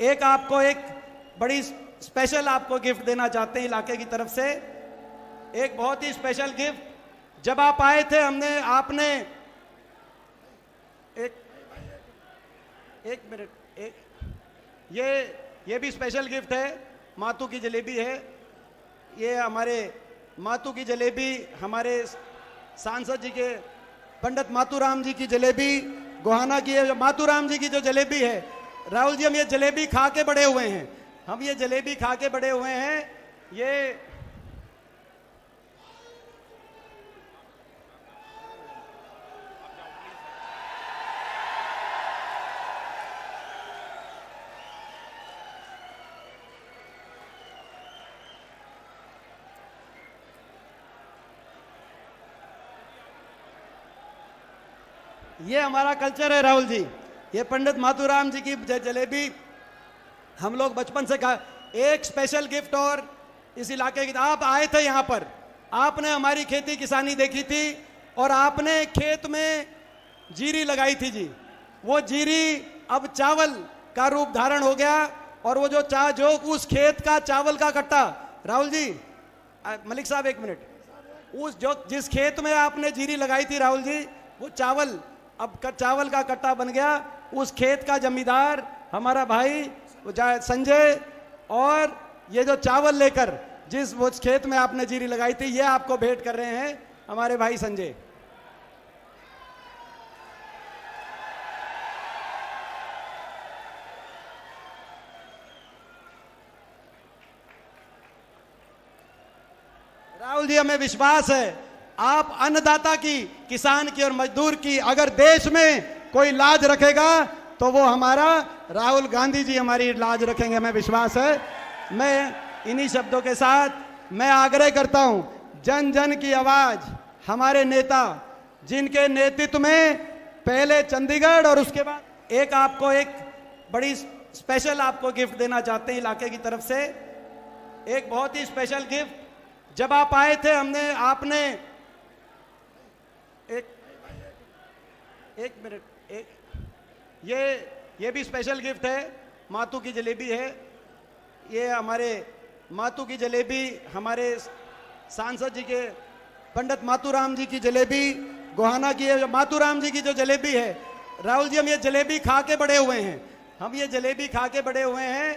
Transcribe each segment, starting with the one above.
एक आपको एक बड़ी स्पेशल आपको गिफ्ट देना चाहते हैं इलाके की तरफ से। एक बहुत ही स्पेशल गिफ्ट। जब आप आए थे हमने आपने एक मिनट ये भी स्पेशल गिफ्ट है। मातू की जलेबी है। ये हमारे मातू की जलेबी हमारे सांसद जी के पंडित मातूराम जी की जलेबी गोहाना की है। मातूराम जी की जो जलेबी है राहुल जी, हम ये जलेबी खा के बड़े हुए हैं। हम ये जलेबी खा के बड़े हुए हैं। ये हमारा कल्चर है राहुल जी। ये पंडित मातूराम जी की जलेबी हम लोग बचपन से खा। एक स्पेशल गिफ्ट और इस इलाके की, आप आए थे यहाँ पर, आपने हमारी खेती किसानी देखी थी और आपने खेत में जीरी लगाई थी जी। वो जीरी अब चावल का रूप धारण हो गया और वो जो उस खेत का चावल का कट्टा, राहुल जी मलिक साहब एक मिनट, जिस खेत में आपने जीरी लगाई थी राहुल जी, वो चावल अब चावल का कट्टा बन गया। उस खेत का जमींदार हमारा भाई संजय, और ये जो चावल लेकर जिस वो खेत में आपने जीरी लगाई थी, ये आपको भेंट कर रहे हैं हमारे भाई संजय। राहुल जी, हमें विश्वास है आप अन्नदाता की, किसान की और मजदूर की अगर देश में कोई लाज रखेगा तो वो हमारा राहुल गांधी जी हमारी लाज रखेंगे, हमें विश्वास है। मैं इन्हीं शब्दों के साथ मैं आग्रह करता हूं, जन जन की आवाज हमारे नेता, जिनके नेतृत्व में पहले चंडीगढ़ और उसके बाद एक आपको एक बड़ी स्पेशल आपको गिफ्ट देना चाहते हैं इलाके की तरफ से। एक बहुत ही स्पेशल गिफ्ट। जब आप आए थे हमने आपने एक मिनट ये भी स्पेशल गिफ्ट है। मातू की जलेबी है। ये हमारे मातू की जलेबी हमारे सांसद जी के पंडित मातूराम जी की जलेबी गोहाना की है। मातूराम जी की जो जलेबी है राहुल जी, हम ये जलेबी खा के बड़े हुए हैं। हम ये जलेबी खा के बड़े हुए हैं।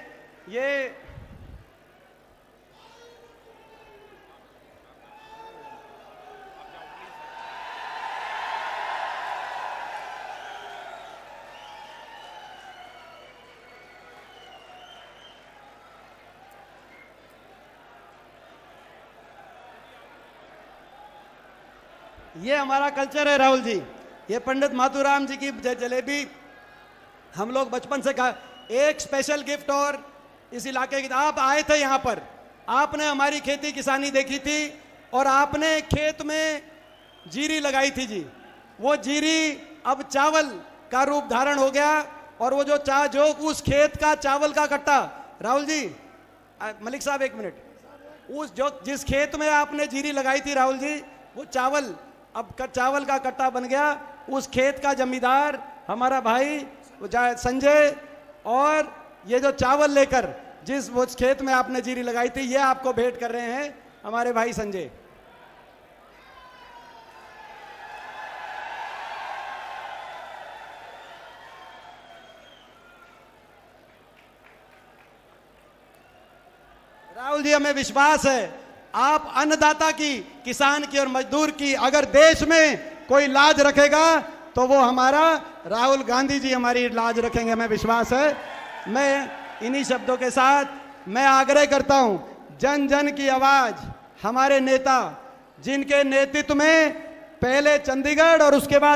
ये हमारा कल्चर है राहुल जी। ये पंडित मातूराम जी की जलेबी हम लोग बचपन से खा। एक स्पेशल गिफ्ट और इस इलाके की, आप आए थे यहाँ पर, आपने हमारी खेती किसानी देखी थी और आपने खेत में जीरी लगाई थी जी। वो जीरी अब चावल का रूप धारण हो गया और वो जो उस खेत का चावल का कट्टा, राहुल जी मलिक साहब एक मिनट, जिस खेत में आपने जीरी लगाई थी राहुल जी, वो चावल अब चावल का कट्टा बन गया। उस खेत का जमींदार हमारा भाई संजय, और ये जो चावल लेकर जिस वो खेत में आपने जीरी लगाई थी, ये आपको भेंट कर रहे हैं हमारे भाई संजय। राहुल जी, हमें विश्वास है आप अन्नदाता की, किसान की और मजदूर की अगर देश में कोई लाज रखेगा तो वो हमारा राहुल गांधी जी हमारी लाज रखेंगे, हमें विश्वास है। मैं इन्हीं शब्दों के साथ मैं आग्रह करता हूं, जन जन की आवाज हमारे नेता, जिनके नेतृत्व में पहले चंडीगढ़ और उसके बाद